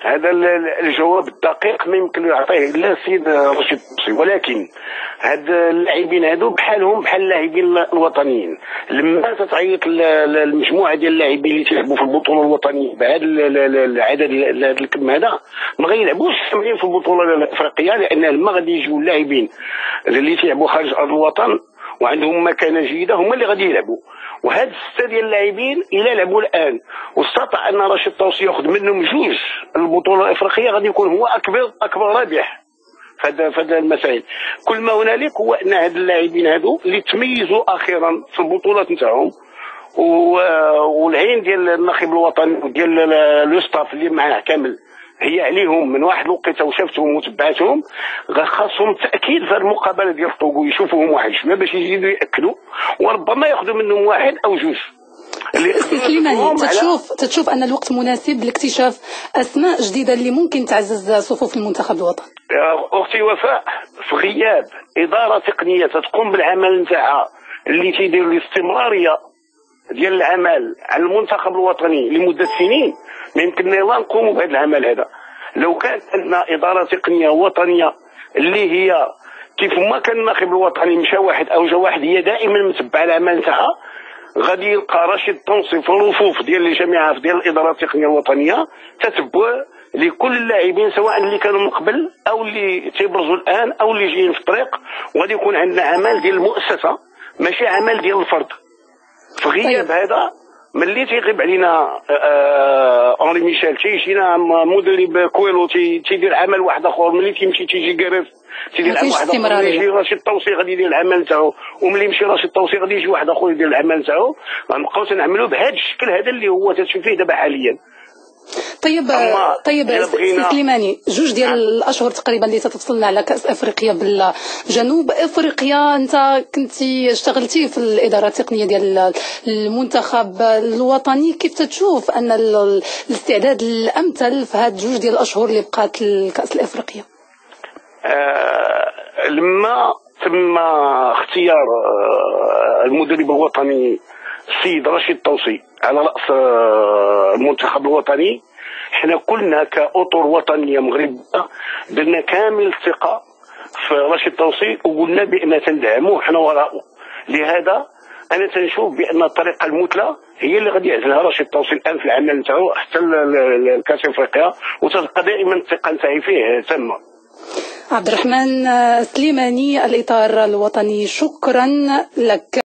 هذا الجواب الدقيق ما يمكن يعطيه الا السيد رشيد الطوسي، ولكن هاد اللاعبين هادو بحالهم بحال اللاعبين الوطنيين. لما تتعيط المجموعه ديال اللاعبين اللي تيلعبوا في البطوله الوطنيه بهذا العدد هذا الكم هذا ما غيلعبوش كاملين في البطوله الافريقيه، لان لما غادي يجيو اللاعبين اللي تيلعبوا خارج ارض الوطن وعندهم مكانه جيده هما اللي غادي يلعبوا. وهاد السته ديال اللاعبين الى لعبوا الان واستطاع ان رشيد الطوسي ياخذ منهم جوج البطوله الافريقيه غادي يكون هو اكبر رابح في هذا المسائل. كل ما هنالك هو ان هاد اللاعبين هادو اللي تميزوا اخيرا في البطولات نتاعهم والعين ديال الناخب الوطني وديال لو ستاف اللي معاه كامل هي عليهم من واحد الوقيته وشافتهم وتبعتهم، خاصهم تاكيد في المقابله ديال طوغو يشوفوهم واحد شويه باش يزيدوا ياكدوا وربما ياخذوا منهم واحد او جوج. سليماني، تتشوف ان الوقت مناسب لاكتشاف اسماء جديده اللي ممكن تعزز صفوف المنتخب الوطني؟ اختي وفاء، في غياب اداره تقنيه تقوم بالعمل نتاعها اللي تيدير الاستمراريه ديال العمل على المنتخب الوطني لمده سنين، ما يمكننا لا نقوموا بهذا العمل هذا. لو كانت عندنا اداره تقنيه وطنيه اللي هي كيف ما كان الناخب الوطني مشى واحد او جا واحد هي دائما متبعه العمل نتاعها، غادي يلقى رشيد الطوسي في الرفوف ديال الجامعه ديال الاداره التقنيه الوطنيه تتبع لكل اللاعبين سواء اللي كانوا من قبل او اللي تيبرزوا الان او اللي جايين في الطريق، وغادي يكون عندنا عمل ديال المؤسسه ماشي عمل ديال الفرد. في غياب هذا ملي تيغيب علينا اونري ميشيل تيجينا مدرب كويلو تيدير عمل واحد اخر، ملي تيمشي تيجي كارث تيدير عمل واحد اخر، يجي رشيد الطوسي غادي يدير العمل نتاعو، وملي يمشي رشيد الطوسي غادي يجي واحد اخر يدير العمل نتاعو، غنبقاو تنعملوا بهذا الشكل هذا اللي هو تتشوف فيه دابا حاليا. طيب سليماني، جوج ديال الاشهر تقريبا اللي تتفصلنا على كاس افريقيا بالجنوب افريقيا، انت كنتي اشتغلتي في الاداره التقنيه ديال المنتخب الوطني، كيف تشوف ان الاستعداد الامثل في هاد جوج ديال الاشهر اللي بقات الكاس الافريقيا؟ لما تم اختيار المدرب الوطني السيد رشيد الطوسي على رأس المنتخب الوطني، احنا كلنا كأطر وطنية مغربية درنا كامل الثقة في رشيد الطوسي وقلنا بأن تندعموه حنا وراءه. لهذا أنا تنشوف بأن الطريقة المثلى هي اللي غادي يعزلها رشيد الطوسي الآن في العمل نتاعو حتى الكاس افريقيا، وتبقى دائما الثقة نتاعي فيه تامة. عبد الرحمن سليماني، الإطار الوطني، شكرا لك.